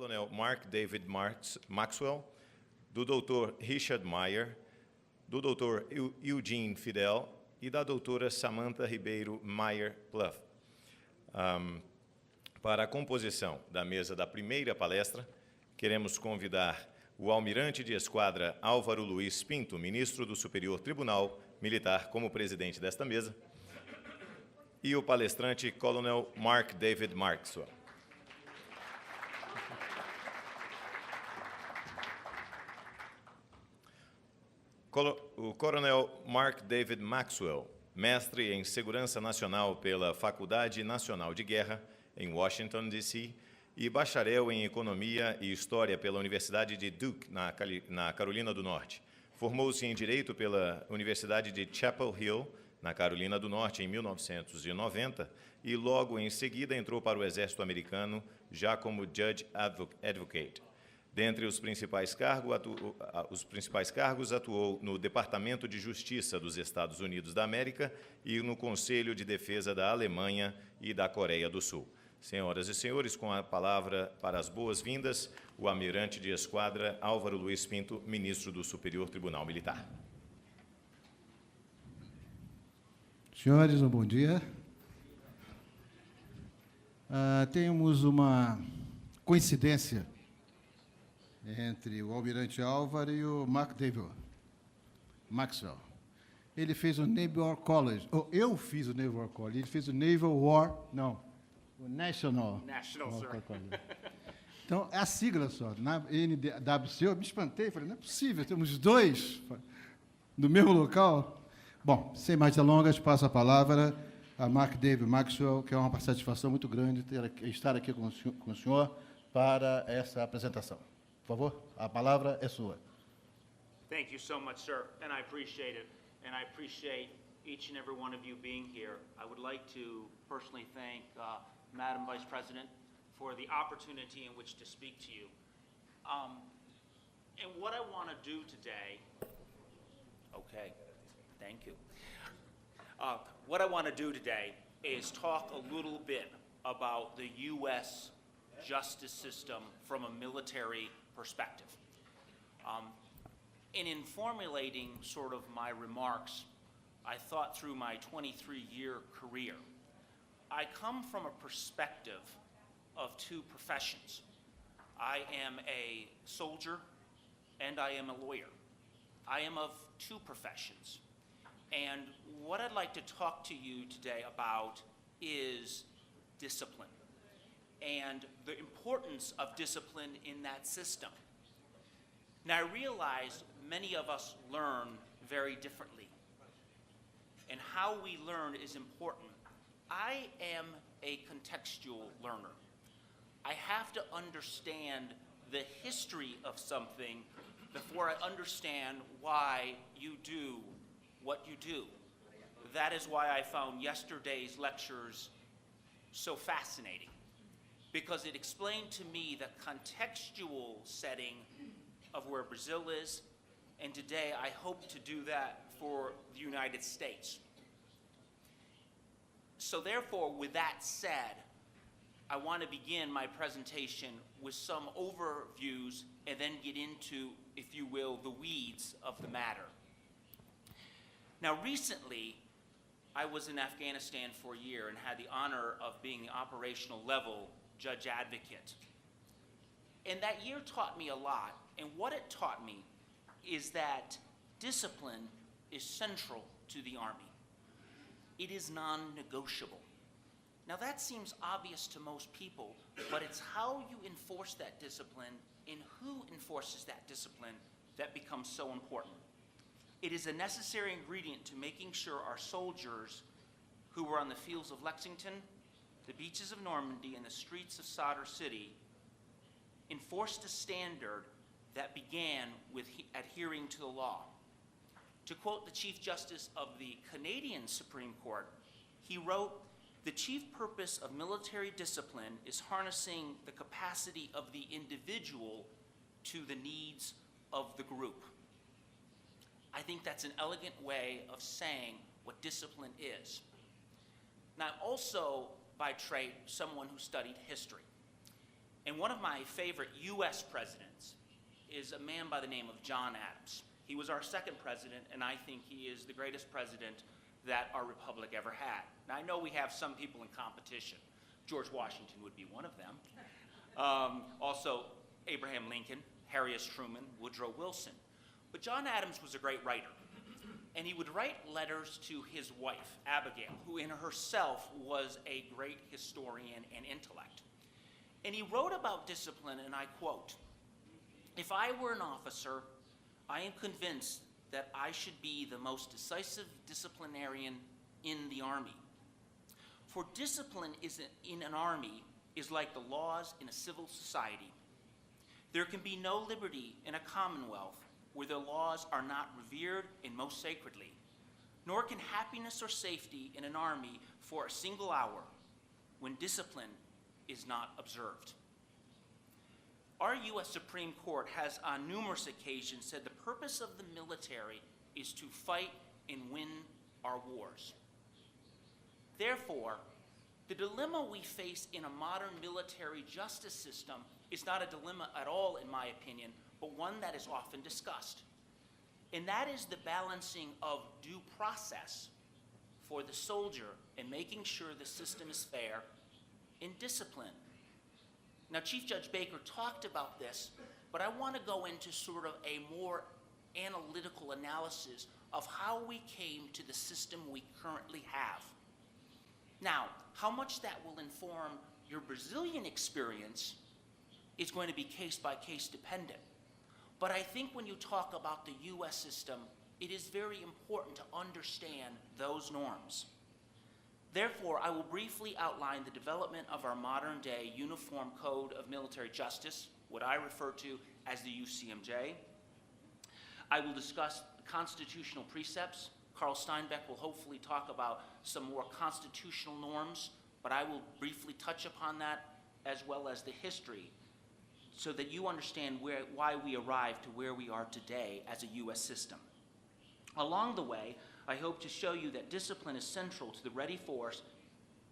Coronel Mark David Maxwell, do Dr. Richard Meyer, do Dr. Eugene Fidel e da doutora Samantha Ribeiro Meyer Pluff. Para a composição da mesa da primeira palestra, queremos convidar o almirante de esquadra Álvaro Luiz Pinto, ministro do Superior Tribunal Militar, como presidente desta mesa, e o palestrante Coronel Mark David Maxwell. O Coronel Mark David Maxwell, mestre em Segurança Nacional pela Faculdade Nacional de Guerra, em Washington, D.C., e bacharel em Economia e História pela Universidade de Duke, na Carolina do Norte. Formou-se em Direito pela Universidade de Chapel Hill, na Carolina do Norte, em 1990, e logo em seguida entrou para o Exército Americano, já como Judge Advocate. Dentre os principais cargos, atuou no Departamento de Justiça dos Estados Unidos da América e no Conselho de Defesa da Alemanha e da Coreia do Sul. Senhoras e senhores, com a palavra para as boas-vindas, o almirante de esquadra Álvaro Luiz Pinto, ministro do Superior Tribunal Militar. Senhores, um bom dia. Temos uma coincidência entre o almirante Álvaro e o Mark David Maxwell. Ele fez o Naval College, ou eu fiz o Naval College, ele fez o Naval War, não, o National College. Então, é a sigla só, na NWC, eu me espantei, falei, não é possível, temos dois no mesmo local. Bom, sem mais delongas, passo a palavra a Mark David Maxwell, que é uma satisfação muito grande estar aqui com o senhor para essa apresentação. Por favor, a palavra é sua. Thank you so much, sir, and I appreciate it, and I appreciate each and every one of you being here. I would like to personally thank Madam Vice President for the opportunity in which to speak to you. And what I want to do today, okay, thank you. What I want to do today is talk a little bit about the U.S. justice system from a military perspective. And in formulating sort of my remarks, I thought through my 23-year career. I come from a perspective of two professions. I am a soldier and I am a lawyer. I am of two professions. And what I'd like to talk to you today about is discipline and the importance of discipline in that system. Now, I realize many of us learn very differently, and how we learn is important. I am a contextual learner. I have to understand the history of something before I understand why you do what you do. That is why I found yesterday's lectures so fascinating, because it explained to me the contextual setting of where Brazil is, and today I hope to do that for the United States. So therefore, with that said, I want to begin my presentation with some overviews and then get into, if you will, the weeds of the matter. Now, recently, I was in Afghanistan for a year and had the honor of being the operational level judge advocate. And that year taught me a lot, and what it taught me is that discipline is central to the Army. It is non-negotiable. Now that seems obvious to most people, but it's how you enforce that discipline and who enforces that discipline that becomes so important. It is a necessary ingredient to making sure our soldiers who were on the fields of Lexington, the beaches of Normandy, and the streets of Sadr City enforced a standard that began with adhering to the law. To quote the Chief Justice of the Canadian Supreme Court, he wrote, "The chief purpose of military discipline is harnessing the capacity of the individual to the needs of the group." I think that's an elegant way of saying what discipline is. Now, I'm also, by trade, someone who studied history. And one of my favorite US presidents is a man by the name of John Adams. He was our second president, and I think he is the greatest president that our republic ever had. Now, I know we have some people in competition. George Washington would be one of them. Also, Abraham Lincoln, Harry S. Truman, Woodrow Wilson. But John Adams was a great writer. And he would write letters to his wife, Abigail, who in herself was a great historian and intellect. And he wrote about discipline, and I quote, "If I were an officer, I am convinced that I should be the most decisive disciplinarian in the Army. For discipline in an army is like the laws in a civil society. There can be no liberty in a commonwealth where the laws are not revered and most sacredly, nor can happiness or safety in an army for a single hour when discipline is not observed." Our U.S. Supreme Court has on numerous occasions said the purpose of the military is to fight and win our wars. Therefore, the dilemma we face in a modern military justice system is not a dilemma at all, in my opinion, but one that is often discussed. And that is the balancing of due process for the soldier and making sure the system is fair and discipline. Now, Chief Judge Baker talked about this, but I want to go into sort of a more analytical analysis of how we came to the system we currently have. Now, how much that will inform your Brazilian experience is going to be case-by-case dependent. But I think when you talk about the U.S. system, it is very important to understand those norms. Therefore, I will briefly outline the development of our modern-day Uniform Code of Military Justice, what I refer to as the UCMJ. I will discuss constitutional precepts. Carl Steinbeck will hopefully talk about some more constitutional norms, but I will briefly touch upon that as well as the history so that you understand why we arrived to where we are today as a U.S. system. Along the way, I hope to show you that discipline is central to the ready force,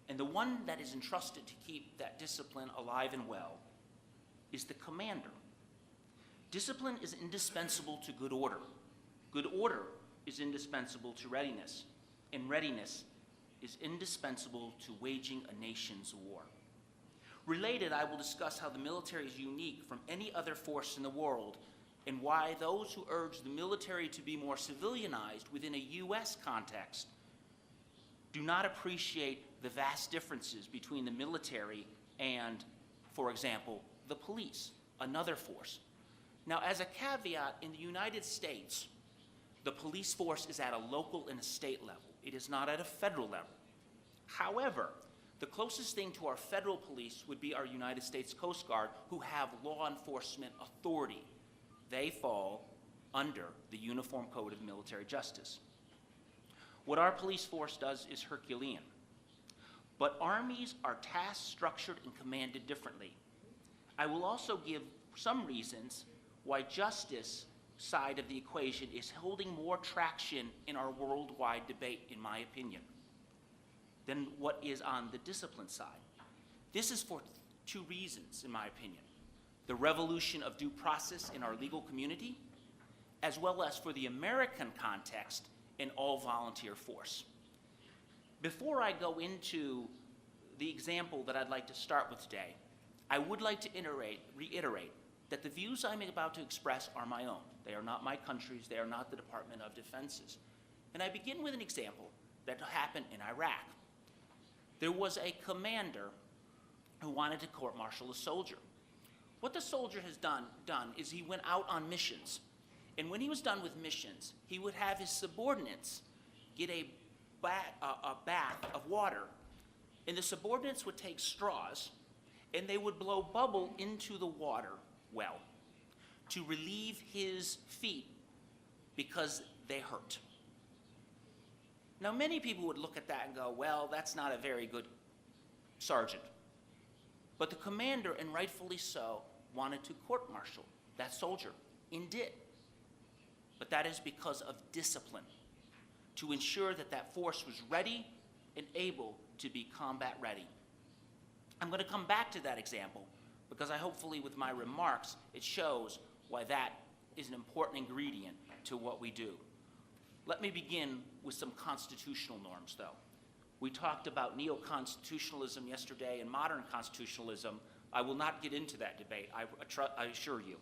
and the one that is entrusted to keep that discipline alive and well is the commander. Discipline is indispensable to good order. Good order is indispensable to readiness, and readiness is indispensable to waging a nation's war. Related, I will discuss how the military is unique from any other force in the world and why those who urge the military to be more civilianized within a U.S. context do not appreciate the vast differences between the military and, for example, the police, another force. Now, as a caveat, in the United States, the police force is at a local and a state level. It is not at a federal level. However, the closest thing to our federal police would be our United States Coast Guard, who have law enforcement authority. They fall under the Uniform Code of Military Justice. What our police force does is Herculean, but armies are task structured and commanded differently. I will also give some reasons why justice side of the equation is holding more traction in our worldwide debate, in my opinion, than what is on the discipline side. This is for two reasons, in my opinion. The revolution of due process in our legal community, as well as for the American context in all-volunteer force. Before I go into the example that I'd like to start with today, I would like to reiterate that the views I'm about to express are my own. They are not my country's, they are not the Department of Defense's. And I begin with an example that happened in Iraq. There was a commander who wanted to court-martial a soldier. What the soldier has done is he went out on missions. And when he was done with missions, he would have his subordinates get a bath of water. And the subordinates would take straws, and they would blow bubble into the water well to relieve his feet because they hurt. Now, many people would look at that and go, well, that's not a very good sergeant. But the commander, and rightfully so, wanted to court-martial that soldier, and did. But that is because of discipline, to ensure that that force was ready and able to be combat ready. I'm going to come back to that example, because hopefully with my remarks, it shows why that is an important ingredient to what we do. Let me begin with some constitutional norms, though. We talked about neo-constitutionalism yesterday and modern constitutionalism. I will not get into that debate, I assure you.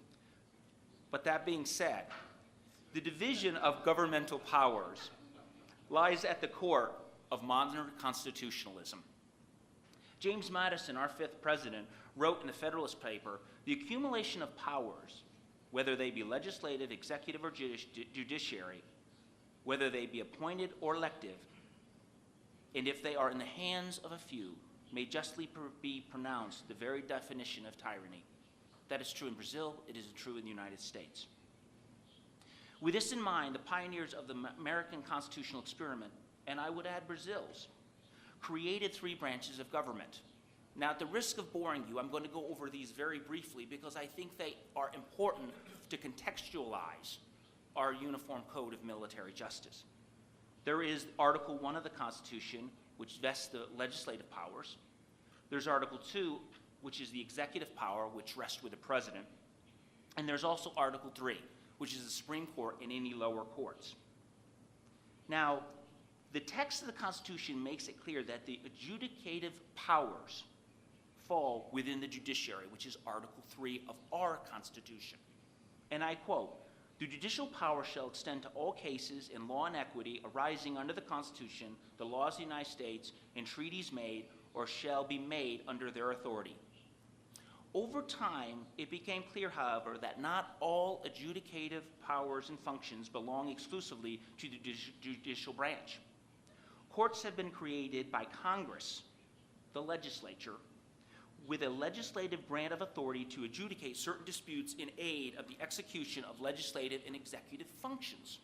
But that being said, the division of governmental powers lies at the core of modern constitutionalism. James Madison, our fifth president, wrote in the Federalist paper, "The accumulation of powers, whether they be legislative, executive, or judiciary, whether they be appointed or elective, and if they are in the hands of a few, may justly be pronounced the very definition of tyranny." That is true in Brazil, it is true in the United States. With this in mind, the pioneers of the American constitutional experiment, and I would add Brazil's, created three branches of government. Now, at the risk of boring you, I'm going to go over these very briefly because I think they are important to contextualize our Uniform Code of Military Justice. There is Article 1 of the Constitution, which vests the legislative powers. There's Article 2, which is the executive power, which rests with the president. And there's also Article 3, which is the Supreme Court and any lower courts. Now, the text of the Constitution makes it clear that the adjudicative powers fall within the judiciary, which is Article 3 of our Constitution. And I quote, "The judicial power shall extend to all cases in law and equity arising under the Constitution, the laws of the United States, and treaties made or shall be made under their authority." Over time, it became clear, however, that not all adjudicative powers and functions belong exclusively to the judicial branch. Courts have been created by Congress, the legislature, with a legislative grant of authority to adjudicate certain disputes in aid of the execution of legislative and executive functions.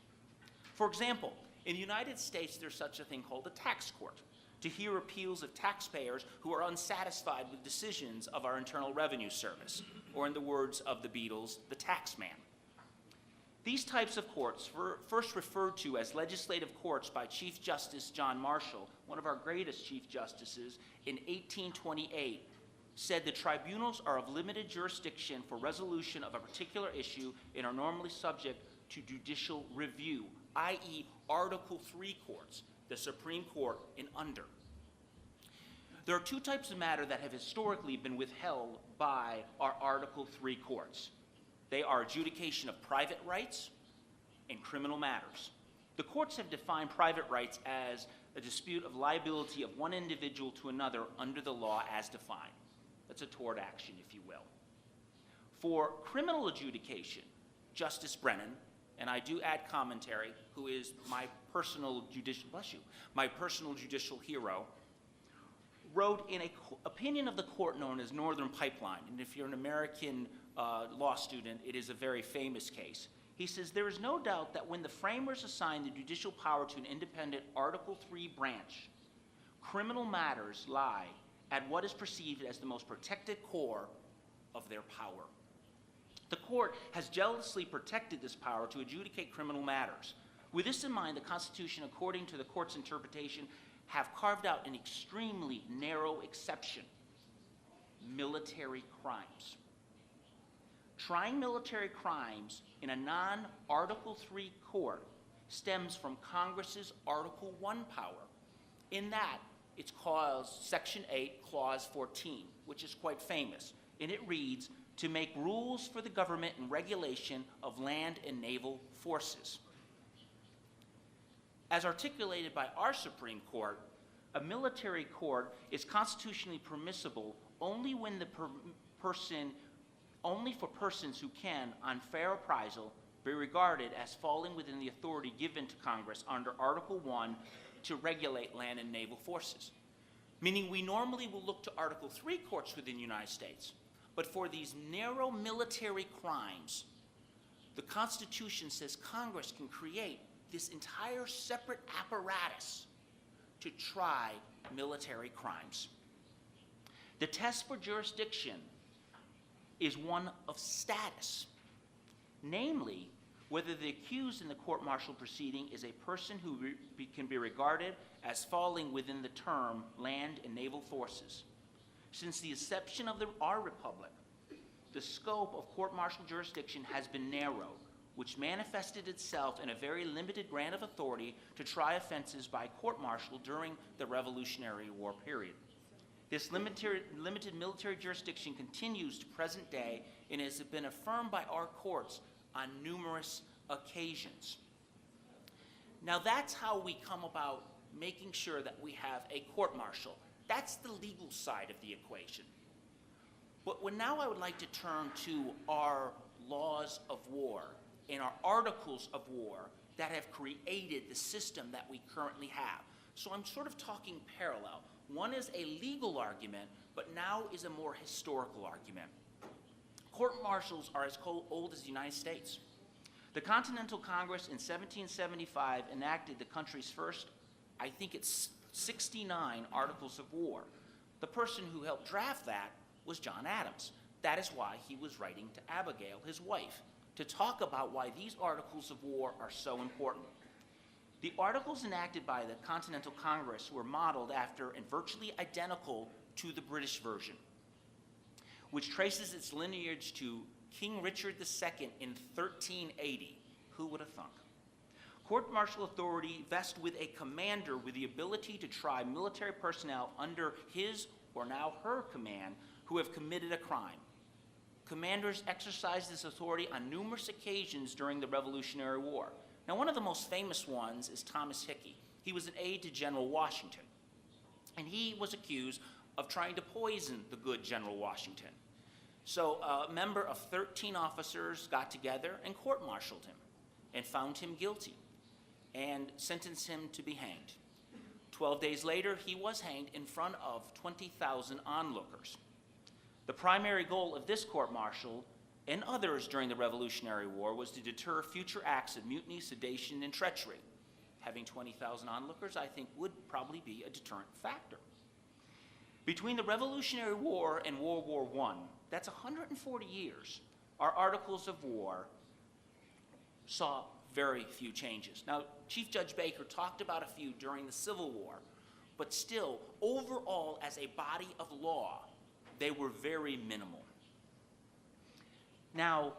For example, in the United States, there's such a thing called a tax court, to hear appeals of taxpayers who are unsatisfied with decisions of our Internal Revenue Service, or in the words of the Beatles, the tax man. These types of courts were first referred to as legislative courts by Chief Justice John Marshall, one of our greatest Chief Justices, in 1828, said the tribunals are of limited jurisdiction for resolution of a particular issue and are normally subject to judicial review, i.e. Article 3 courts, the Supreme Court and under. There are two types of matter that have historically been withheld by our Article 3 courts. They are adjudication of private rights and criminal matters. The courts have defined private rights as a dispute of liability of one individual to another under the law as defined. That's a tort action, if you will. For criminal adjudication, Justice Brennan, and I do add commentary, who is my personal judicial hero, wrote in an opinion of the court known as Northern Pipeline, and if you're an American law student, it is a very famous case. He says, "There is no doubt that when the framers assigned the judicial power to an independent Article 3 branch, criminal matters lie at what is perceived as the most protected core of their power. The court has jealously protected this power to adjudicate criminal matters. With this in mind, the Constitution, according to the court's interpretation, have carved out an extremely narrow exception: military crimes. Trying military crimes in a non-Article 3 court stems from Congress's Article 1 power. In that, it's called Section 8, Clause 14, which is quite famous. And it reads, to make rules for the government and regulation of land and naval forces. As articulated by our Supreme Court, a military court is constitutionally permissible only when only for persons who can, on fair appraisal, be regarded as falling within the authority given to Congress under Article 1 to regulate land and naval forces. Meaning we normally will look to Article 3 courts within the United States, but for these narrow military crimes, the Constitution says Congress can create this entire separate apparatus to try military crimes. The test for jurisdiction is one of status, namely, whether the accused in the court-martial proceeding is a person who can be regarded as falling within the term land and naval forces. Since the inception of our republic, the scope of court-martial jurisdiction has been narrowed, which manifested itself in a very limited grant of authority to try offenses by court-martial during the Revolutionary War period. This limited military jurisdiction continues to present day and has been affirmed by our courts on numerous occasions. Now that's how we come about making sure that we have a court-martial. That's the legal side of the equation. But now I would like to turn to our laws of war and our articles of war that have created the system that we currently have. So I'm sort of talking parallel. One is a legal argument, but now is a more historical argument. Court-martials are as old as the United States. The Continental Congress in 1775 enacted the country's first, I think it's 69 Articles of War. The person who helped draft that was John Adams. That is why he was writing to Abigail, his wife, to talk about why these Articles of War are so important. The articles enacted by the Continental Congress were modeled after and virtually identical to the British version, which traces its lineage to King Richard II in 1380. Who would have thunk? Court-martial authority vests with a commander with the ability to try military personnel under his or now her command who have committed a crime. Commanders exercised this authority on numerous occasions during the Revolutionary War. Now, one of the most famous ones is Thomas Hickey. He was an aide to General Washington, and he was accused of trying to poison the good General Washington. So a member of 13 officers got together and court-martialed him and found him guilty and sentenced him to be hanged. 12 days later, he was hanged in front of 20,000 onlookers. The primary goal of this court-martial and others during the Revolutionary War was to deter future acts of mutiny, sedation, and treachery. Having 20,000 onlookers, I think, would probably be a deterrent factor. Between the Revolutionary War and World War I, that's 140 years, our Articles of War saw very few changes. Now, Chief Judge Baker talked about a few during the Civil War, but still, overall, as a body of law, they were very minimal. Now,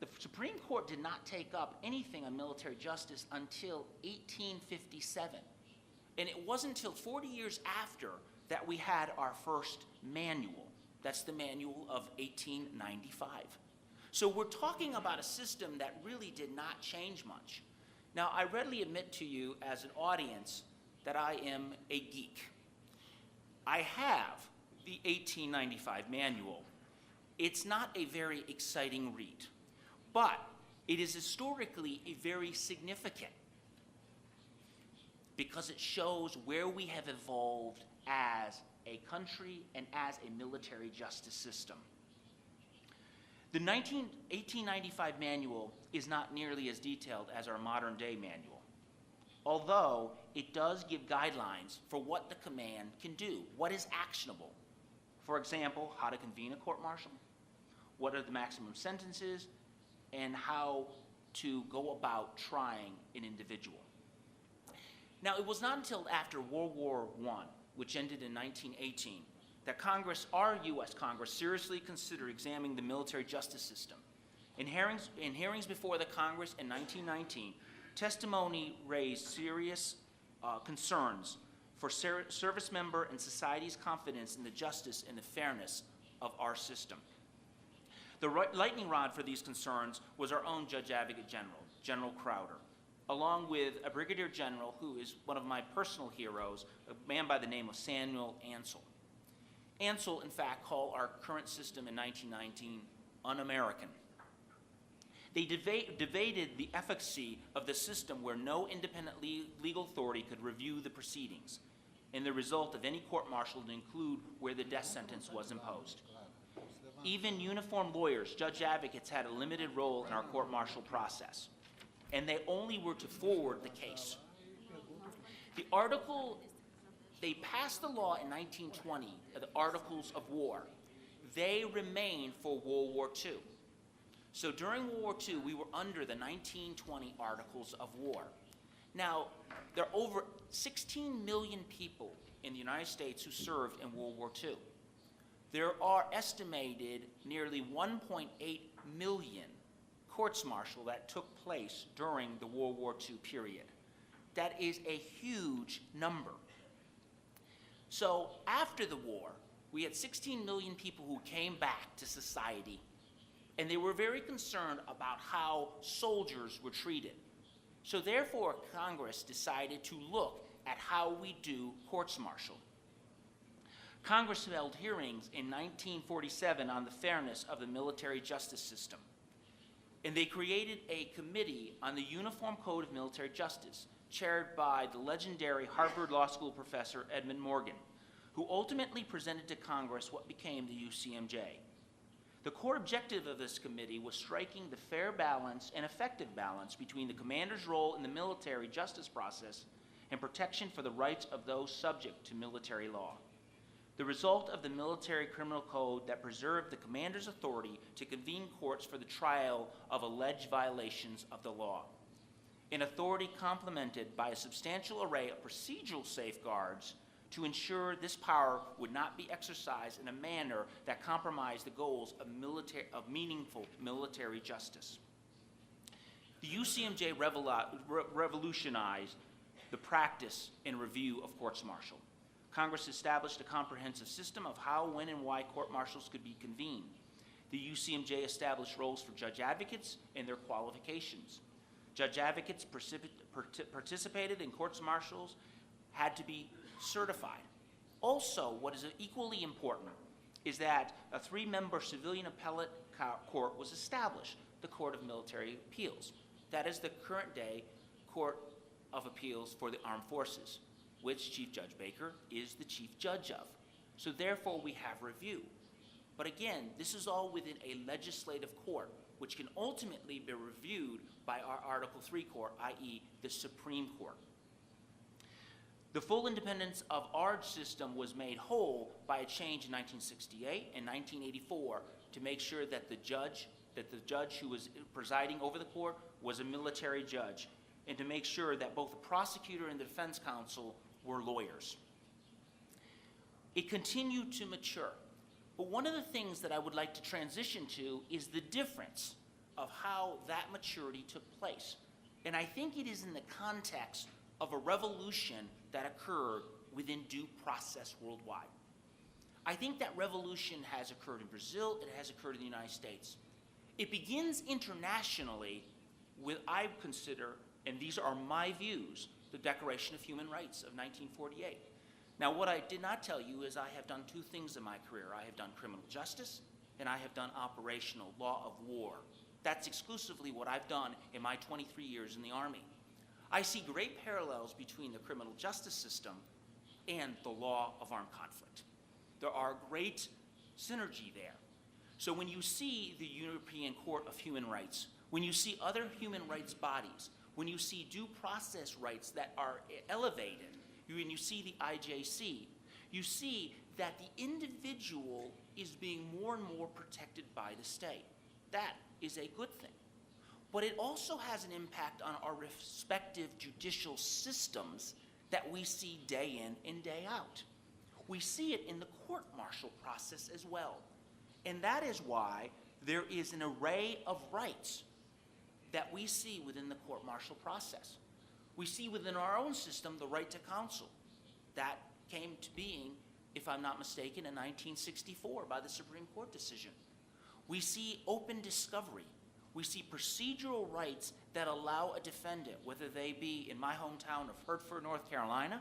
the Supreme Court did not take up anything on military justice until 1857. And it wasn't until 40 years after that we had our first manual. That's the manual of 1895. So we're talking about a system that really did not change much. Now, I readily admit to you as an audience that I am a geek. I have the 1895 manual. It's not a very exciting read, but it is historically very significant because it shows where we have evolved as a country and as a military justice system. The 1895 manual is not nearly as detailed as our modern day manual, although it does give guidelines for what the command can do, what is actionable. For example, how to convene a court-martial, what are the maximum sentences, and how to go about trying an individual. Now, it was not until after World War I, which ended in 1918, that Congress, our U.S. Congress, seriously considered examining the military justice system. In hearings before the Congress in 1919, testimony raised serious concerns for service member and society's confidence in the justice and the fairness of our system. The lightning rod for these concerns was our own Judge Advocate General, General Crowder, along with a Brigadier General who is one of my personal heroes, a man by the name of Samuel Ansel. Ansel, in fact, called our current system in 1919 un-American. They debated the efficacy of the system where no independent legal authority could review the proceedings, and the result of any court-martial to include where the death sentence was imposed. Even uniformed lawyers, judge advocates, had a limited role in our court-martial process, and they only were to forward the case. They passed the law in 1920, the Articles of War. They remained for World War II. So during World War II, we were under the 1920 Articles of War. Now, there are over 16 million people in the United States who served in World War II. there are estimated nearly 1.8 million courts-martial that took place during the World War II period. That is a huge number. So after the war, we had 16 million people who came back to society, and they were very concerned about how soldiers were treated. So therefore, Congress decided to look at how we do courts-martial. Congress held hearings in 1947 on the fairness of the military justice system. And they created a committee on the Uniform Code of Military Justice, chaired by the legendary Harvard Law School professor Edmund Morgan, who ultimately presented to Congress what became the UCMJ. The core objective of this committee was striking the fair balance and effective balance between the commander's role in the military justice process and protection for the rights of those subject to military law. The result of the military criminal code that preserved the commander's authority to convene courts for the trial of alleged violations of the law. An authority complemented by a substantial array of procedural safeguards to ensure this power would not be exercised in a manner that compromised the goals of meaningful military justice. The UCMJ revolutionized the practice and review of courts-martial. Congress established a comprehensive system of how, when, and why court-martials could be convened. The UCMJ established roles for judge advocates and their qualifications. Judge advocates participated in courts-martials had to be certified. Also, what is equally important is that a 3-member civilian appellate court was established, the Court of Military Appeals. That is the current day Court of Appeals for the Armed Forces, which Chief Judge Baker is the chief judge of. So therefore, we have review. But again, this is all within a legislative court, which can ultimately be reviewed by our Article III court, i.e. the Supreme Court. The full independence of our system was made whole by a change in 1968 and 1984 to make sure that the judge who was presiding over the court was a military judge, and to make sure that both the prosecutor and the defense counsel were lawyers. It continued to mature. But one of the things that I would like to transition to is the difference of how that maturity took place. And I think it is in the context of a revolution that occurred within due process worldwide. I think that revolution has occurred in Brazil, it has occurred in the United States. It begins internationally with, I consider, and these are my views, the Declaration of Human Rights of 1948. Now, what I did not tell you is I have done 2 things in my career. I have done criminal justice, and I have done operational law of war. That's exclusively what I've done in my 23 years in the Army. I see great parallels between the criminal justice system and the law of armed conflict. There are great synergy there. So when you see the European Court of Human Rights, when you see other human rights bodies, when you see due process rights that are elevated, when you see the IJC, you see that the individual is being more and more protected by the state. That is a good thing. But it also has an impact on our respective judicial systems that we see day in and day out. We see it in the court-martial process as well. And that is why there is an array of rights that we see within the court-martial process. We see within our own system the right to counsel. That came to being, if I'm not mistaken, in 1964 by the Supreme Court decision. We see open discovery. We see procedural rights that allow a defendant, whether they be in my hometown of Hertford, North Carolina,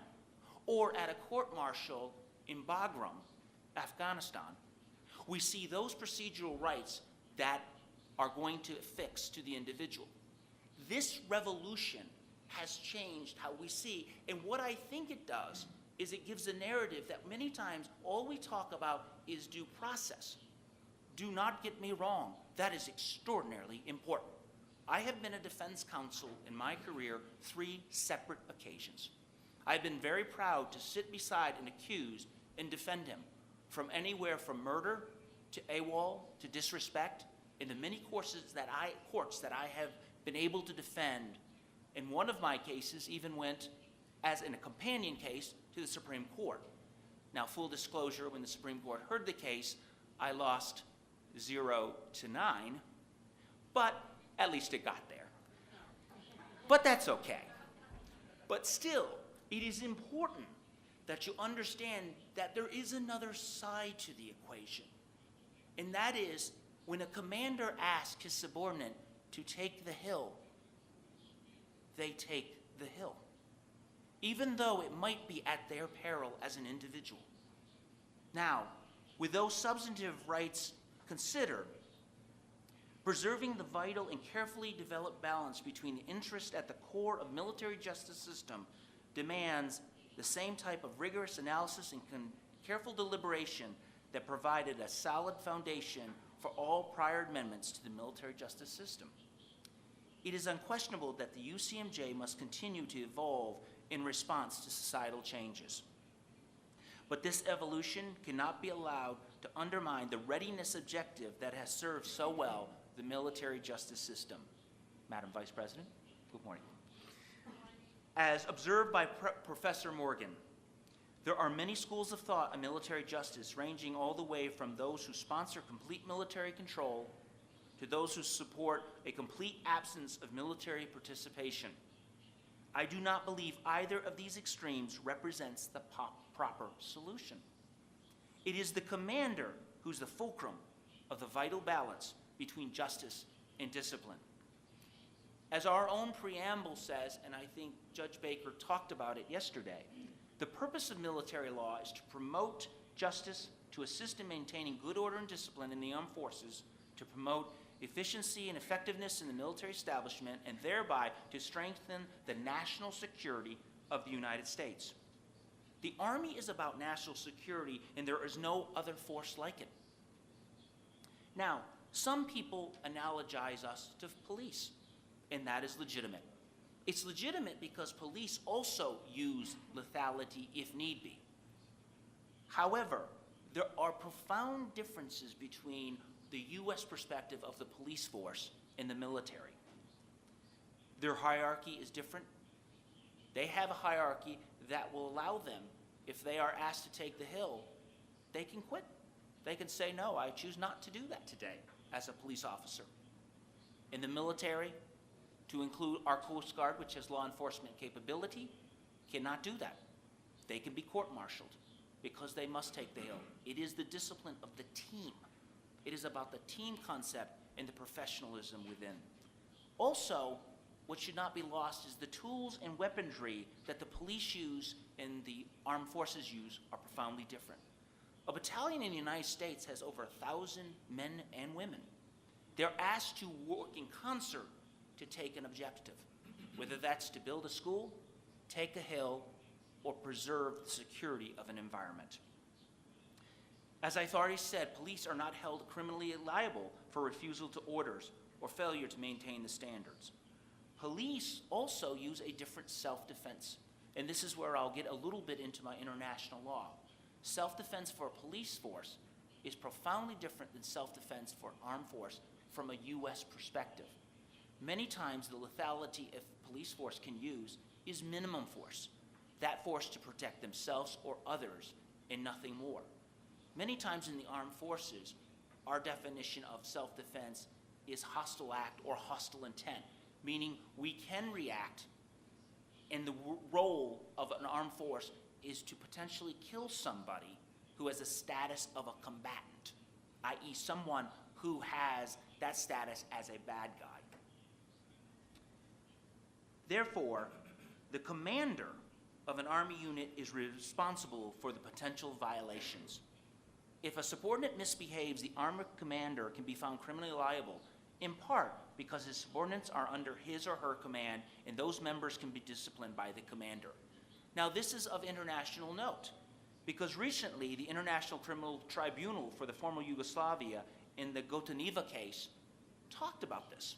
or at a court-martial in Bagram, Afghanistan. We see those procedural rights that are going to affix to the individual. This revolution has changed how we see, and what I think it does is it gives a narrative that many times all we talk about is due process. Do not get me wrong, that is extraordinarily important. I have been a defense counsel in my career 3 separate occasions. I've been very proud to sit beside an accused and defend him from anywhere from murder to AWOL to disrespect in the many courts that I have been able to defend. And one of my cases even went, as in a companion case, to the Supreme Court. Now, full disclosure, when the Supreme Court heard the case, I lost 0-9, but at least it got there. But that's okay. But still, it is important that you understand that there is another side to the equation. And that is, when a commander asks his subordinate to take the hill, they take the hill, even though it might be at their peril as an individual. Now, with those substantive rights considered, preserving the vital and carefully developed balance between the interest at the core of military justice system demands the same type of rigorous analysis and careful deliberation that provided a solid foundation for all prior amendments to the military justice system. It is unquestionable that the UCMJ must continue to evolve in response to societal changes. But this evolution cannot be allowed to undermine the readiness objective that has served so well the military justice system. Madam Vice President, good morning. As observed by Professor Morgan, there are many schools of thought on military justice, ranging all the way from those who sponsor complete military control to those who support a complete absence of military participation. I do not believe either of these extremes represents the proper solution. It is the commander who's the fulcrum of the vital balance between justice and discipline. As our own preamble says, and I think Judge Baker talked about it yesterday, the purpose of military law is to promote justice, to assist in maintaining good order and discipline in the armed forces, to promote efficiency and effectiveness in the military establishment, and thereby to strengthen the national security of the United States. The Army is about national security, and there is no other force like it. Now, some people analogize us to police, and that is legitimate. It's legitimate because police also use lethality if need be. However, there are profound differences between the U.S. perspective of the police force and the military. Their hierarchy is different. They have a hierarchy that will allow them, if they are asked to take the hill, they can quit. They can say, no, I choose not to do that today as a police officer. In the military, to include our Coast Guard, which has law enforcement capability, cannot do that. They can be court-martialed because they must take the hill. It is the discipline of the team. It is about the team concept and the professionalism within. Also, what should not be lost is the tools and weaponry that the police use and the armed forces use are profoundly different. A battalion in the United States has over 1,000 men and women. They're asked to work in concert to take an objective, whether that's to build a school, take a hill, or preserve the security of an environment. As I've already said, police are not held criminally liable for refusal to orders or failure to maintain the standards. Police also use a different self-defense, and this is where I'll get a little bit into my international law. Self-defense for a police force is profoundly different than self-defense for an armed force from a U.S. perspective. Many times the lethality a police force can use is minimum force, that force to protect themselves or others and nothing more. Many times in the armed forces, our definition of self-defense is hostile act or hostile intent, meaning we can react, and the role of an armed force is to potentially kill somebody who has a status of a combatant, i.e. someone who has that status as a bad guy. Therefore, the commander of an Army unit is responsible for the potential violations. If a subordinate misbehaves, the Army commander can be found criminally liable, in part because his subordinates are under his or her command, and those members can be disciplined by the commander. Now, this is of international note, because recently the International Criminal Tribunal for the former Yugoslavia in the Gotaneva case talked about this.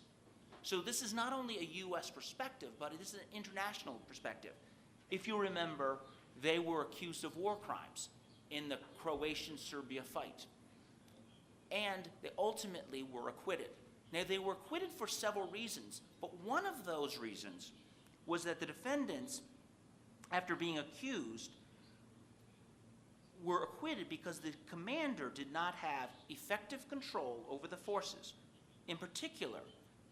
So this is not only a U.S. perspective, but it is an international perspective. If you remember, they were accused of war crimes in the Croatian-Serbia fight, and they ultimately were acquitted. Now, they were acquitted for several reasons, but one of those reasons was that the defendants, after being accused, were acquitted because the commander did not have effective control over the forces. In particular,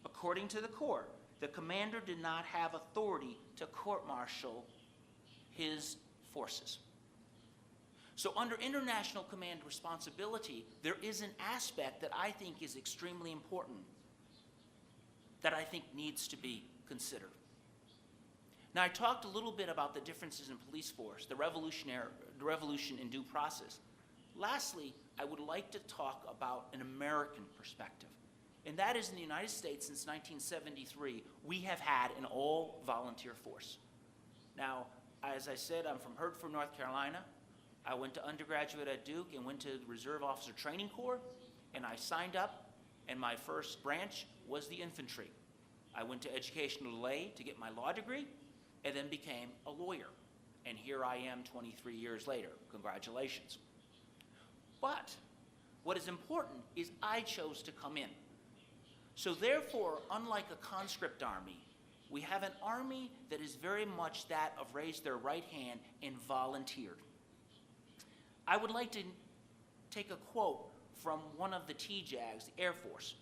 according to the court, the commander did not have authority to court-martial his forces. So under international command responsibility, there is an aspect that I think is extremely important, that I think needs to be considered. Now, I talked a little bit about the differences in police force, the revolution in due process. Lastly, I would like to talk about an American perspective. And that is, in the United States since 1973, we have had an all-volunteer force. Now, as I said, I'm from Hertford, North Carolina. I went to undergraduate at Duke and went to the Reserve Officer Training Corps, and I signed up, and my first branch was the infantry. I went to educational Lay to get my law degree, and then became a lawyer. And here I am 23 years later. Congratulations. But what is important is I chose to come in. So therefore, unlike a conscript army, we have an army that is very much that of raised their right hand and volunteered. I would like to take a quote from one of the TJAGs, the Air Force,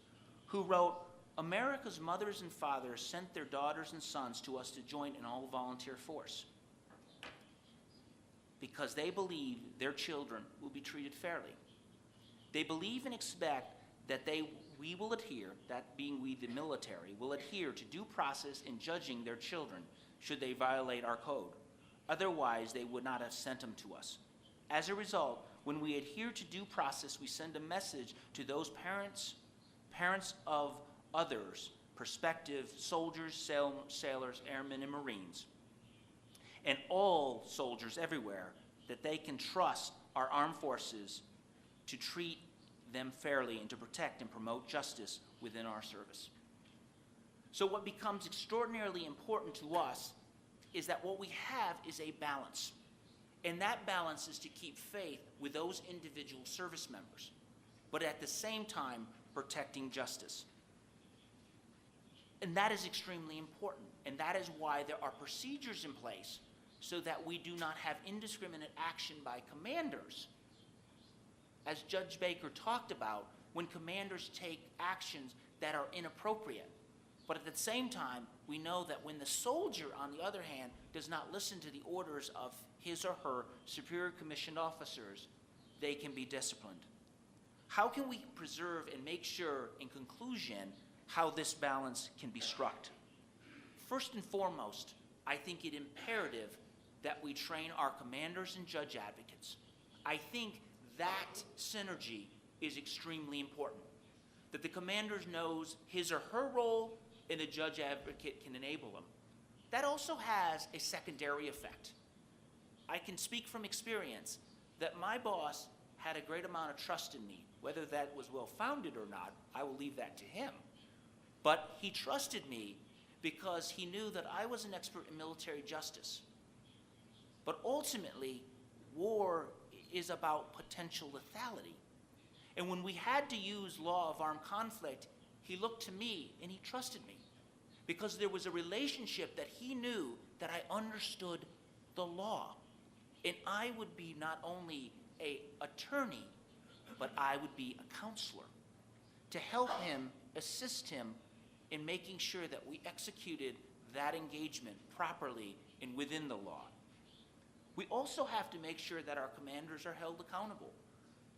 who wrote, "America's mothers and fathers sent their daughters and sons to us to join an all-volunteer force because they believe their children will be treated fairly. They believe and expect that we will adhere, that being we the military, will adhere to due process in judging their children should they violate our code. Otherwise, they would not have sent them to us. As a result, when we adhere to due process, we send a message to those parents of others, prospective soldiers, sailors, airmen, and Marines, and all soldiers everywhere, that they can trust our armed forces to treat them fairly and to protect and promote justice within our service." So what becomes extraordinarily important to us is that what we have is a balance. And that balance is to keep faith with those individual service members, but at the same time protecting justice. And that is extremely important. And that is why there are procedures in place so that we do not have indiscriminate action by commanders. As Judge Baker talked about, when commanders take actions that are inappropriate. But at the same time, we know that when the soldier, on the other hand, does not listen to the orders of his or her superior commissioned officers, they can be disciplined. How can we preserve and make sure, in conclusion, how this balance can be struck? First and foremost, I think it imperative that we train our commanders and judge advocates. I think that synergy is extremely important, that the commander knows his or her role and the judge advocate can enable them. That also has a secondary effect. I can speak from experience that my boss had a great amount of trust in me. Whether that was well-founded or not, I will leave that to him. But he trusted me because he knew that I was an expert in military justice. But ultimately, war is about potential lethality. And when we had to use law of armed conflict, he looked to me and he trusted me because there was a relationship that he knew that I understood the law. And I would be not only an attorney, but I would be a counselor to help him, assist him in making sure that we executed that engagement properly and within the law. We also have to make sure that our commanders are held accountable.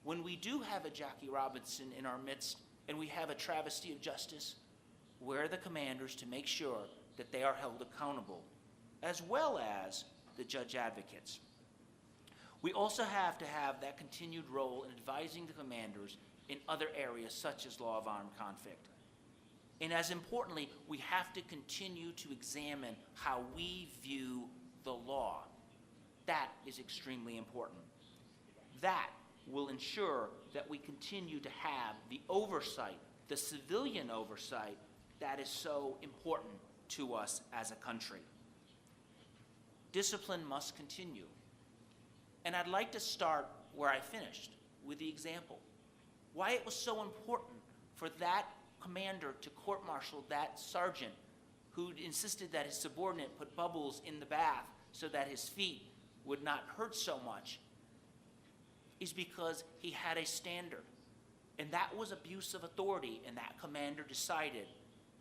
When we do have a Jackie Robinson in our midst and we have a travesty of justice, we're the commanders to make sure that they are held accountable, as well as the judge advocates. We also have to have that continued role in advising the commanders in other areas such as law of armed conflict. And as importantly, we have to continue to examine how we view the law. That is extremely important. That will ensure that we continue to have the oversight, the civilian oversight, that is so important to us as a country. Discipline must continue. And I'd like to start where I finished, with the example. Why it was so important for that commander to court-martial that sergeant who insisted that his subordinate put bubbles in the bath so that his feet would not hurt so much. is because he had a standard. And that was abuse of authority, and that commander decided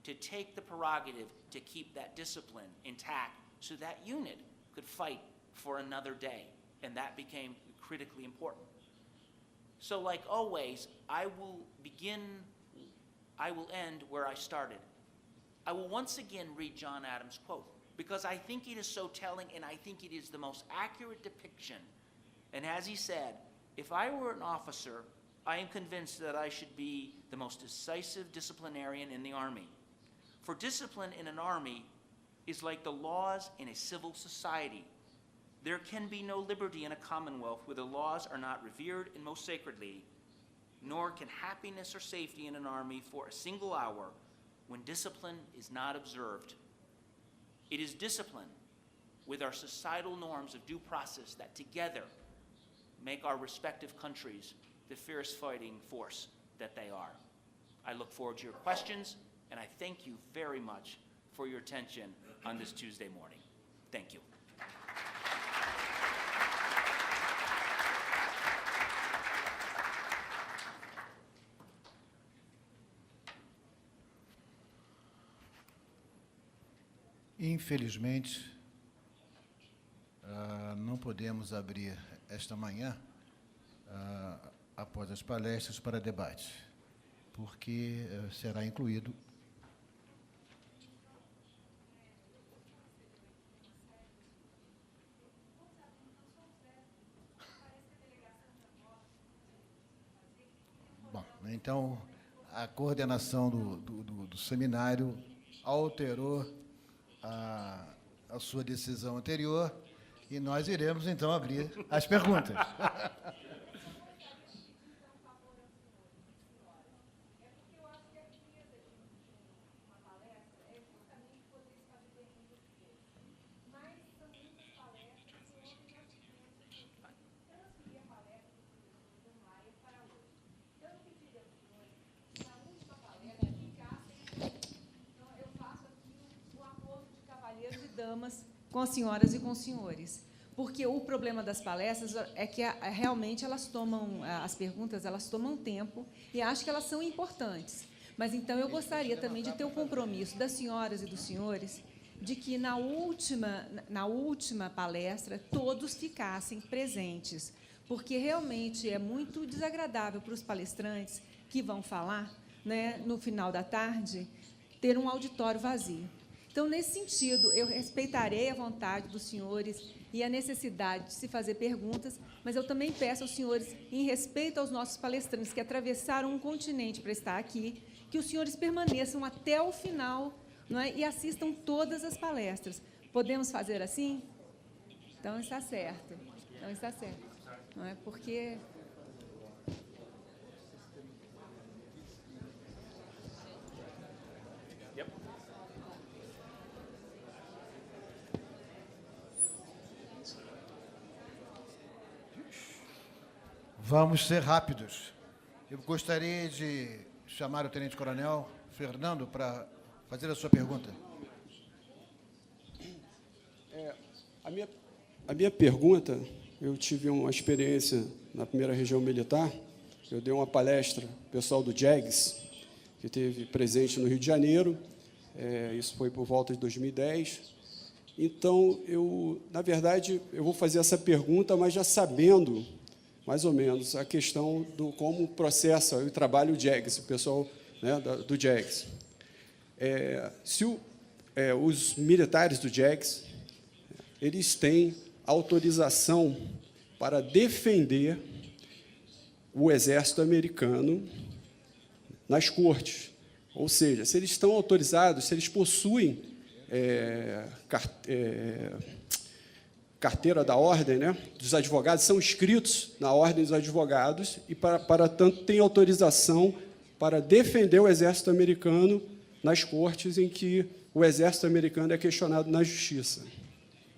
to take the prerogative to keep that discipline intact so that unit could fight for another day. And that became critically important. So like always, I will end where I started. I will once again read John Adams' quote, because I think it is so telling, and I think it is the most accurate depiction. And as he said, if I were an officer, I am convinced that I should be the most decisive disciplinarian in the Army. For discipline in an army is like the laws in a civil society. There can be no liberty in a commonwealth where the laws are not revered and most sacredly, nor can happiness or safety in an army for a single hour when discipline is not observed. It is discipline with our societal norms of due process that together make our respective countries the fierce fighting force that they are. I look forward to your questions, and I thank you very much for your attention on this Tuesday morning. Thank you. Infelizmente, não podemos abrir esta manhã, após as palestras, para debate, porque será incluído Bom, então, a coordenação do seminário alterou a sua decisão anterior e nós iremos, então, abrir as perguntas. Com as senhoras e com os senhores, porque o problema das palestras é que realmente elas tomam, as perguntas elas tomam tempo e acho que elas são importantes. Mas então eu gostaria também de ter o compromisso das senhoras e dos senhores de que na última palestra todos ficassem presentes, porque realmente é muito desagradável para os palestrantes que vão falar, né, no final da tarde, ter um auditório vazio. Então, nesse sentido, eu respeitarei a vontade dos senhores e a necessidade de se fazer perguntas, mas eu também peço aos senhores, em respeito aos nossos palestrantes que atravessaram um continente para estar aqui, que os senhores permaneçam até o final, não é, e assistam todas as palestras. Podemos fazer assim? Então, está certo. Então, está certo. Não é porque... Vamos ser rápidos. Eu gostaria de chamar o tenente-coronel Fernando para fazer a sua pergunta. A minha pergunta, eu tive uma experiência na primeira região militar, eu dei uma palestra pessoal do JEGS, que teve presente no Rio de Janeiro, isso foi por volta de 2010. Então, na verdade, eu vou fazer essa pergunta, mas já sabendo mais ou menos a questão do como processa o trabalho o JEGS, o pessoal, né, do JEGS. Os militares do JEGS, eles têm autorização para defender o exército americano nas cortes. Ou seja, se eles estão autorizados, se eles possuem carteira da ordem, né, dos advogados, são inscritos na ordem dos advogados e, para tanto, têm autorização para defender o exército americano nas cortes em que o exército americano é questionado na justiça.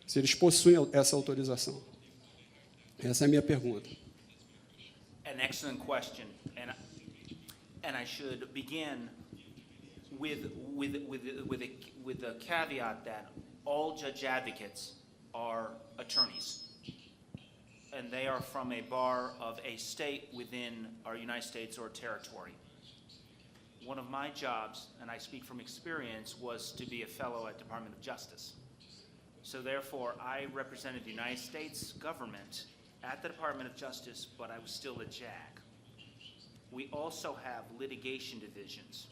Se eles possuem essa autorização. Essa é a minha pergunta. An excellent question, and I should begin with the caveat that all judge advocates are attorneys. and they are from a bar of a state within our United States or territory. One of my jobs, and I speak from experience, was to be a fellow at Department of Justice. So therefore, I represented the United States government at the Department of Justice, but I was still a JAG. We also have litigation divisions,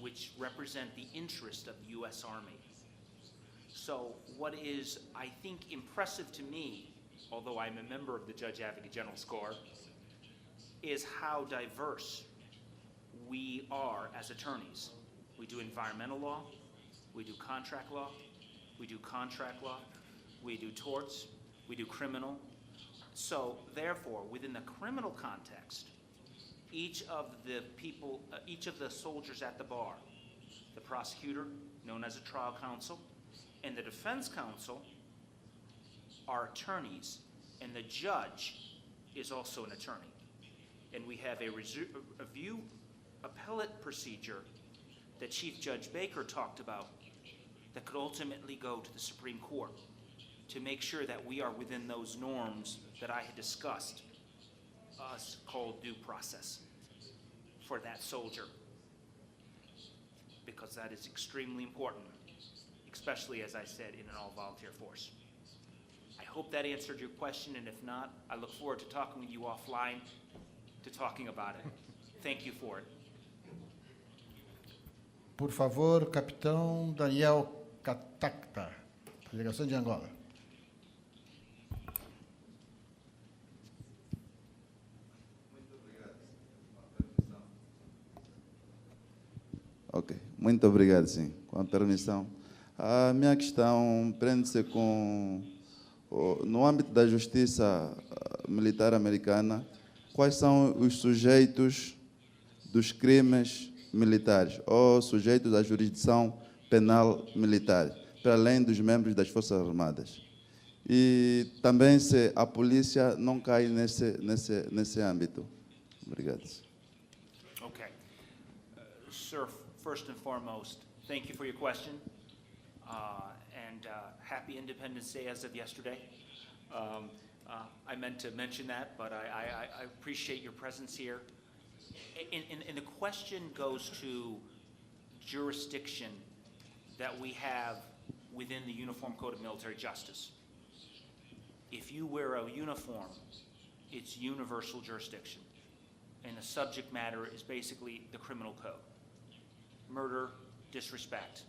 which represent the interest of the U.S. Army. So what is, I think, impressive to me, although I'm a member of the Judge Advocate General's Corps, is how diverse we are as attorneys. We do environmental law, we do contract law, we do contract law, we do torts, we do criminal. So therefore, within the criminal context, each of the people, each of the soldiers at the bar, the prosecutor, known as a trial counsel, and the defense counsel are attorneys, and the judge is also an attorney. And we have a review appellate procedure that Chief Judge Baker talked about that could ultimately go to the Supreme Court to make sure that we are within those norms that I had discussed, called due process for that soldier, because that is extremely important, especially, as I said, in an all-volunteer force. I hope that answered your question, and if not, I look forward to talking with you offline, to talking about it. Thank you for it. Por favor, Capitão Daniel Catacta, Delegação de Angola. Ok, muito obrigado, sim. Com a permissão. A minha questão prende-se com, no âmbito da justiça militar americana, quais são os sujeitos dos crimes militares ou sujeitos à jurisdição penal militar, para além dos membros das Forças Armadas. E também se a polícia não cai nesse âmbito. Obrigado. Okay. Sir, first and foremost, thank you for your question. And happy Independence Day as of yesterday. I meant to mention that, but I appreciate your presence here. And the question goes to jurisdiction that we have within the Uniform Code of Military Justice. If you wear a uniform, it's universal jurisdiction. And the subject matter is basically the criminal code. Murder, disrespect.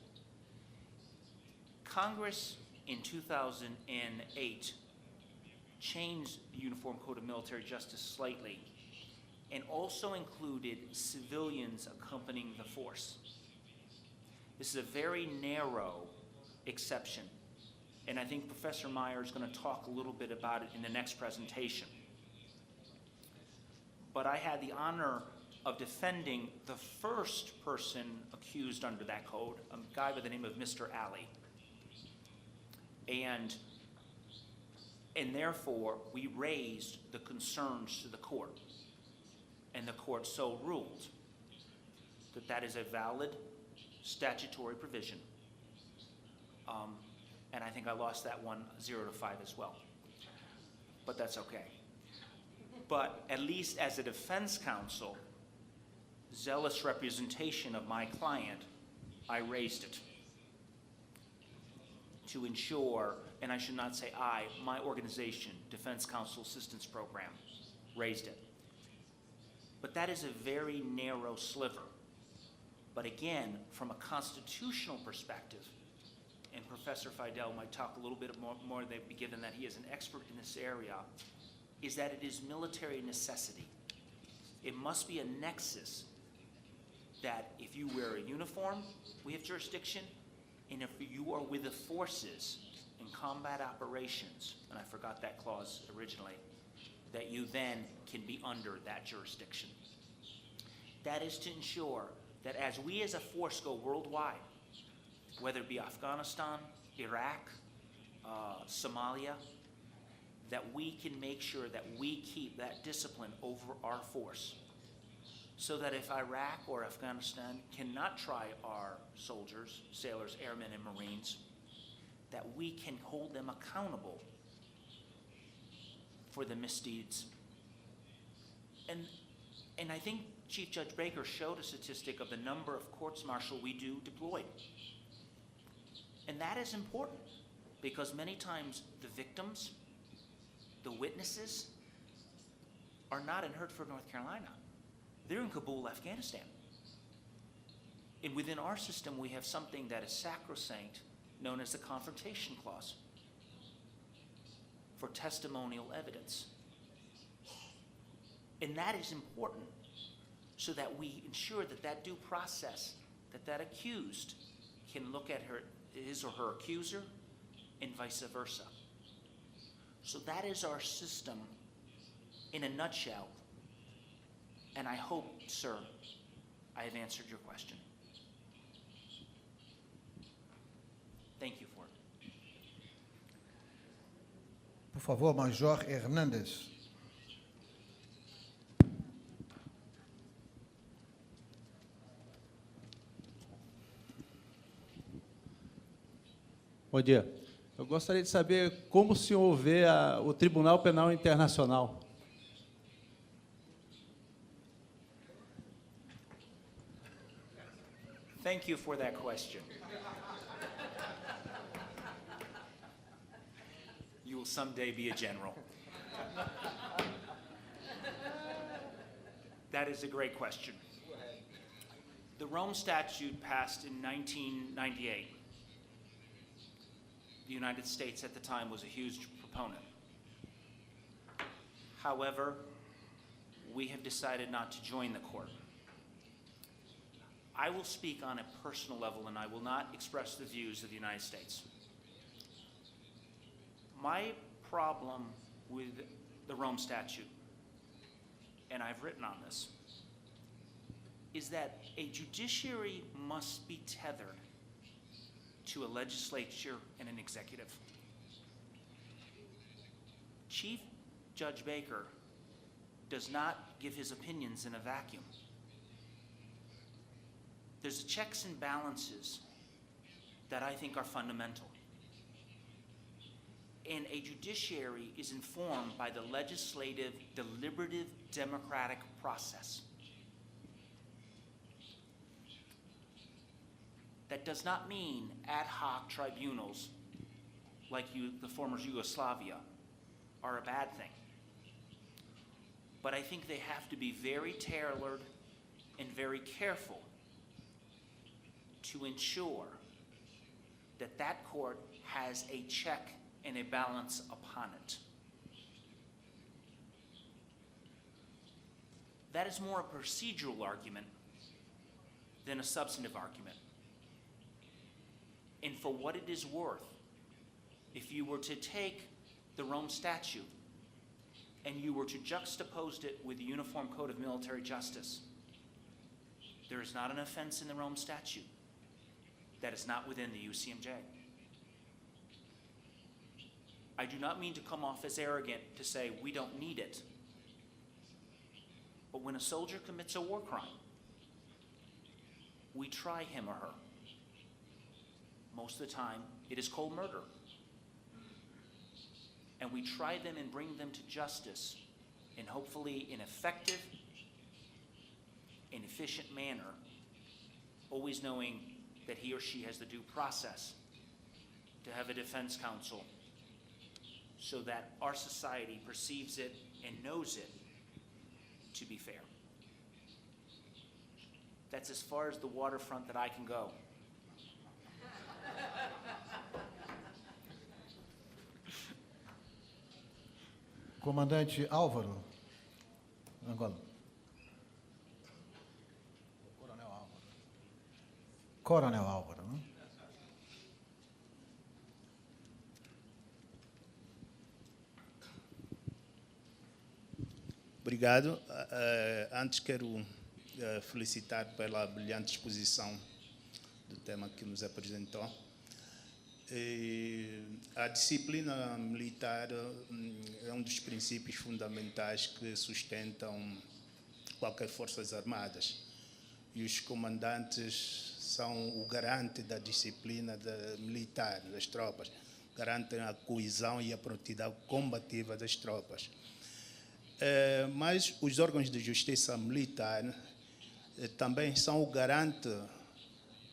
Congress in 2008 changed the Uniform Code of Military Justice slightly and also included civilians accompanying the force. This is a very narrow exception, and I think Professor Meyer is going to talk a little bit about it in the next presentation. But I had the honor of defending the first person accused under that code, a guy by the name of Mr. Alley. And therefore, we raised the concerns to the court. And the court so ruled that that is a valid statutory provision. And I think I lost that one 0-5 as well. But that's okay. But at least as a defense counsel, zealous representation of my client, I raised it to ensure, and I should not say I, my organization, Defense Counsel Assistance Program, raised it. But that is a very narrow sliver. But again, from a constitutional perspective, and Professor Fidel might talk a little bit more given that he is an expert in this area, is that it is military necessity. It must be a nexus that if you wear a uniform, we have jurisdiction, and if you are with the forces in combat operations, and I forgot that clause originally, that you then can be under that jurisdiction. That is to ensure that as we as a force go worldwide, whether it be Afghanistan, Iraq, Somalia, that we can make sure that we keep that discipline over our force. So that if Iraq or Afghanistan cannot try our soldiers, sailors, airmen, and Marines, that we can hold them accountable for the misdeeds. And I think Chief Judge Baker showed a statistic of the number of courts-martial we do deployed. And that is important because many times the victims, the witnesses, are not in Hertford, North Carolina. They're in Kabul, Afghanistan. And within our system, we have something that is sacrosanct, known as the Confrontation Clause for testimonial evidence. And that is important so that we ensure that that due process, that that accused can look at his or her accuser and vice versa. So that is our system in a nutshell. And I hope, sir, I have answered your question. Thank you for it. Por favor, Major Hernandes. Bom dia. Eu gostaria de saber como o senhor vê o Tribunal Penal Internacional. Thank you for that question. You will someday be a general. That is a great question. The Rome Statute passed in 1998. The United States at the time was a huge proponent. However, we have decided not to join the court. I will speak on a personal level, and I will not express the views of the United States. My problem with the Rome Statute, and I've written on this, is that a judiciary must be tethered to a legislature and an executive. Chief Judge Baker does not give his opinions in a vacuum. There's checks and balances that I think are fundamental. And a judiciary is informed by the legislative, deliberative, democratic process. That does not mean ad hoc tribunals like the former Yugoslavia are a bad thing. But I think they have to be very tailored and very careful to ensure that that court has a check and a balance upon it. That is more a procedural argument than a substantive argument. And for what it is worth, if you were to take the Rome Statute and you were to juxtapose it with the Uniform Code of Military Justice, there is not an offense in the Rome Statute that is not within the UCMJ. I do not mean to come off as arrogant to say we don't need it. But when a soldier commits a war crime, we try him or her. Most of the time, it is cold murder. And we try them and bring them to justice in hopefully an effective and efficient manner, always knowing that he or she has the due process to have a defense counsel so that our society perceives it and knows it to be fair. That's as far as the waterfront that I can go. Comandante Álvaro, Angola. Coronel Álvaro, né? Obrigado. Antes quero felicitar pela brilhante exposição do tema que nos apresentou. A disciplina militar é um dos princípios fundamentais que sustentam qualquer forças armadas. E os comandantes são o garante da disciplina militar das tropas, garantem a coesão e a prontidão combativa das tropas. Mas os órgãos de justiça militar também são o garante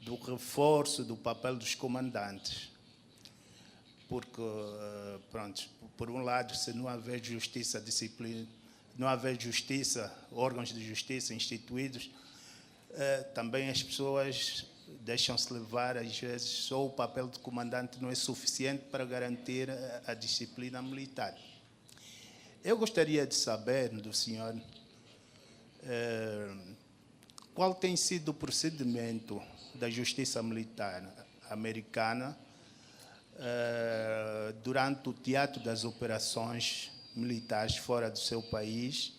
do reforço do papel dos comandantes. Porque, pronto, por um lado, se não haver justiça, disciplina, não haver justiça, órgãos de justiça instituídos, também as pessoas deixam-se levar, às vezes, só o papel do comandante não é suficiente para garantir a disciplina militar. Eu gostaria de saber do senhor qual tem sido o procedimento da justiça militar americana durante o teatro das operações militares fora do seu país,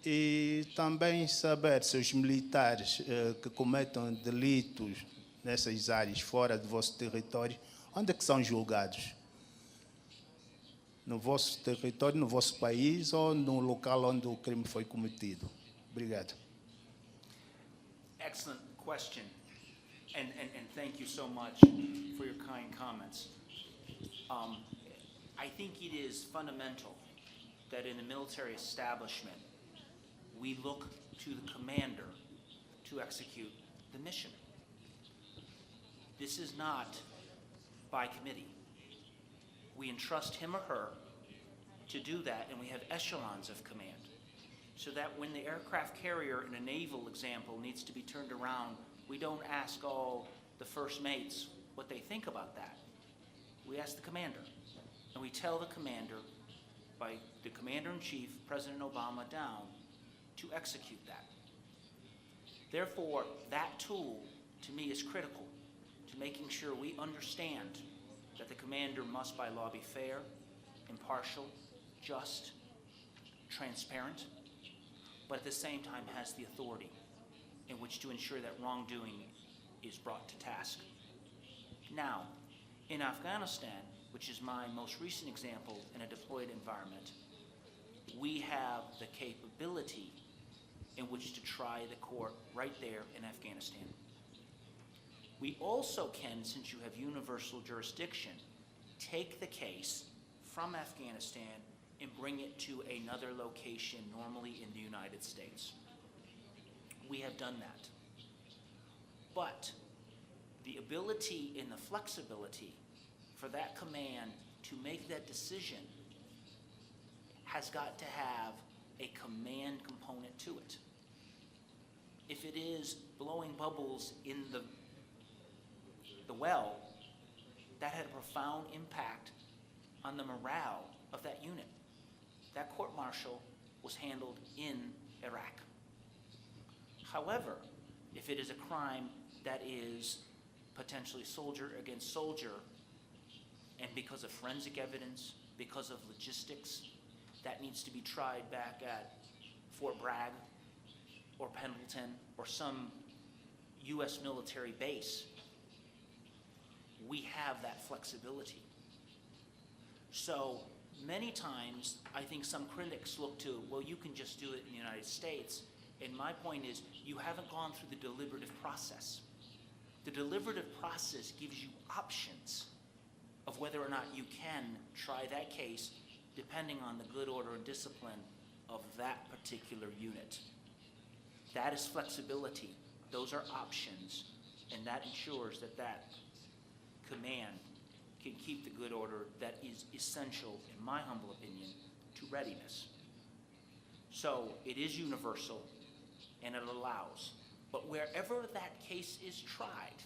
e também saber se os militares que cometam delitos nessas áreas fora do vosso território, onde é que são julgados? No vosso território, no vosso país, ou no local onde o crime foi cometido? Obrigado. Excellent question, and thank you so much for your kind comments. I think it is fundamental that in the military establishment, we look to the commander to execute the mission. This is not by committee. We entrust him or her to do that, and we have echelons of command. So that when the aircraft carrier in a naval example needs to be turned around, we don't ask all the first mates what they think about that. We ask the commander, and we tell the commander, by the commander-in-chief, President Obama, down, to execute that. Therefore, that tool, to me, is critical to making sure we understand that the commander must, by law, be fair, impartial, just, transparent, but at the same time has the authority in which to ensure that wrongdoing is brought to task. Now, in Afghanistan, which is my most recent example in a deployed environment, we have the capability in which to try the court right there in Afghanistan. We also can, since you have universal jurisdiction, take the case from Afghanistan and bring it to another location, normally in the United States. We have done that. But the ability and the flexibility for that command to make that decision has got to have a command component to it. If it is blowing bubbles in the well, that had a profound impact on the morale of that unit. That court-martial was handled in Iraq. However, if it is a crime that is potentially soldier against soldier, and because of forensic evidence, because of logistics, that needs to be tried back at Fort Bragg or Pendleton or some U.S. military base, we have that flexibility. So many times, I think some critics look to, well, you can just do it in the United States. And my point is, you haven't gone through the deliberative process. The deliberative process gives you options of whether or not you can try that case depending on the good order and discipline of that particular unit. That is flexibility. Those are options, and that ensures that that command can keep the good order that is essential, in my humble opinion, to readiness. So it is universal, and it allows. But wherever that case is tried,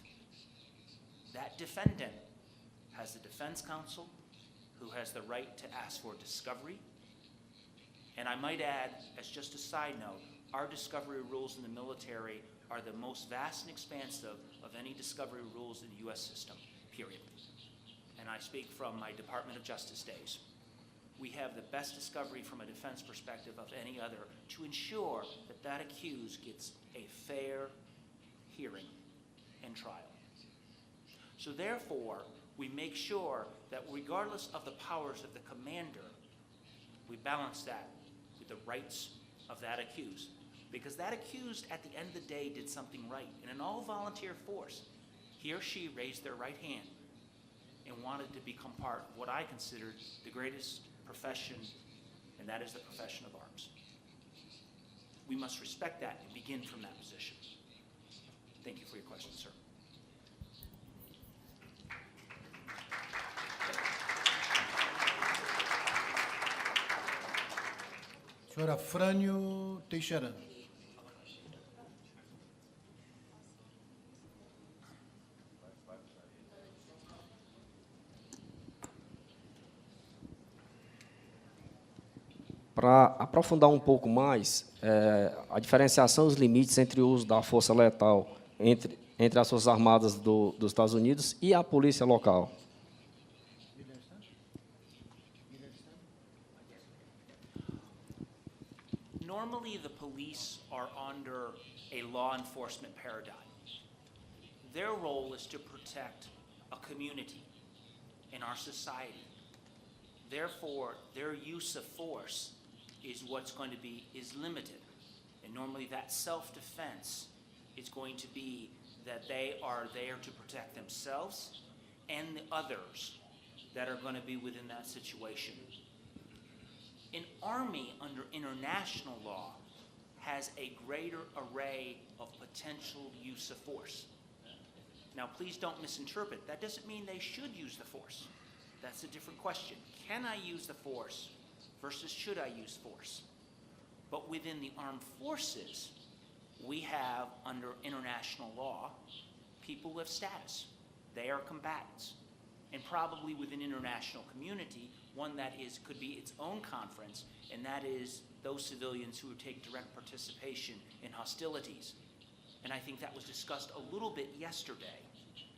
that defendant has the defense counsel who has the right to ask for discovery. And I might add, as just a side note, our discovery rules in the military are the most vast and expansive of any discovery rules in the U.S. system, period. And I speak from my Department of Justice days. We have the best discovery from a defense perspective of any other to ensure that that accused gets a fair hearing and trial. So therefore, we make sure that regardless of the powers of the commander, we balance that with the rights of that accused. Because that accused, at the end of the day, did something right. In an all-volunteer force, he or she raised their right hand and wanted to become part of what I considered the greatest profession and that is the profession of arms. We must respect that and begin from that position. Thank you for your question, sir. Senhor Afrânio Teixeira. Para aprofundar um pouco mais, a diferenciação e os limites entre o uso da força letal entre as Forças Armadas dos Estados Unidos e a polícia local. Normally, the police are under a law enforcement paradigm. Their role is to protect a community in our society. Therefore, their use of force is limited. And normally that self-defense is going to be that they are there to protect themselves and the others that are going to be within that situation. An army under international law has a greater array of potential use of force. Now, please don't misinterpret. That doesn't mean they should use the force. That's a different question. Can I use the force versus should I use force? But within the armed forces, we have, under international law, people of status. They are combatants. And probably within international community, one that could be its own conference, and that is those civilians who take direct participation in hostilities. And I think that was discussed a little bit yesterday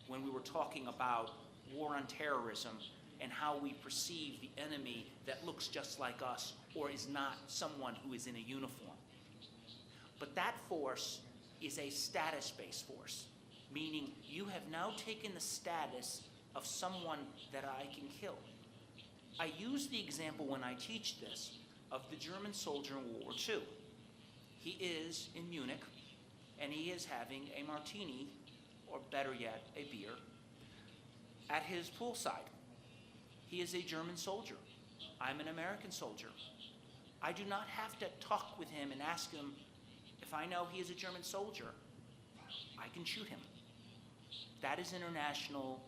when we were talking about war on terrorism and how we perceive the enemy that looks just like us or is not someone who is in a uniform. But that force is a status-based force, meaning you have now taken the status of someone that I can kill. I use the example when I teach this of the German soldier in World War II. He is in Munich, and he is having a martini, or better yet, a beer, at his poolside. He is a German soldier. I'm an American soldier. I do not have to talk with him and ask him if I know he is a German soldier. I can shoot him. That is international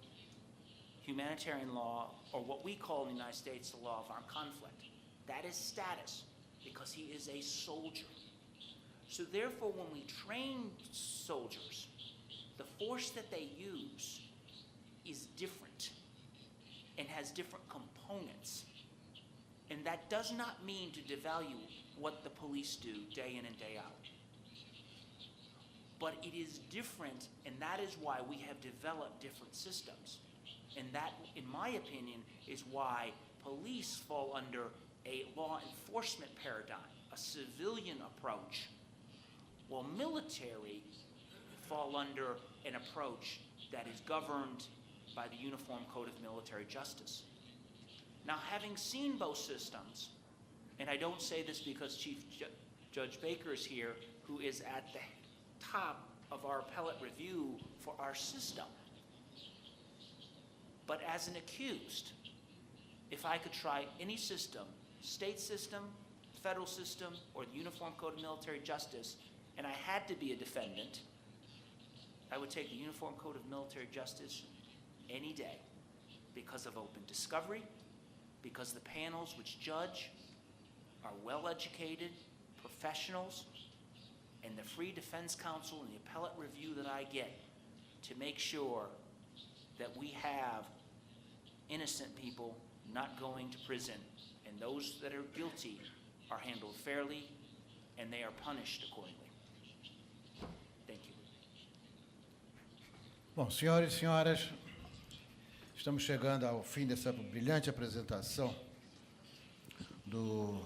humanitarian law, or what we call in the United States the law of armed conflict. That is status, because he is a soldier. So therefore, when we train soldiers, the force that they use is different and has different components. And that does not mean to devalue what the police do day in and day out. But it is different, and that is why we have developed different systems. And that, in my opinion, is why police fall under a law enforcement paradigm, a civilian approach, while military fall under an approach that is governed by the Uniform Code of Military Justice. Now, having seen both systems, and I don't say this because Chief Judge Baker is here, who is at the top of our appellate review for our system, but as an accused, if I could try any system, state system, federal system, or the Uniform Code of Military Justice, and I had to be a defendant, I would take the Uniform Code of Military Justice any day because of open discovery, because the panels which judge are well-educated professionals, and the free defense counsel and the appellate review that I get to make sure that we have innocent people not going to prison, and those that are guilty are handled fairly, and they are punished accordingly. Thank you. Bom, senhores e senhoras, estamos chegando ao fim dessa brilhante apresentação do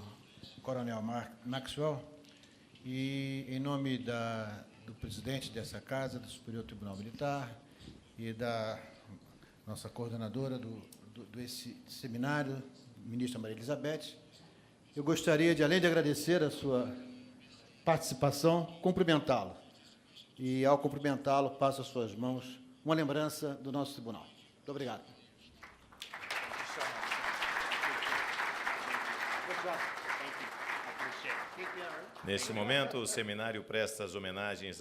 Coronel Maxwell, e em nome do presidente dessa casa, do Superior Tribunal Militar, e da nossa coordenadora desse seminário, ministra Maria Elizabeth, eu gostaria de, além de agradecer a sua participação, cumprimentá-lo. E, ao cumprimentá-lo, passo às suas mãos uma lembrança do nosso tribunal. Muito obrigado. Thank you so much. Good job. Neste momento, o seminário presta as homenagens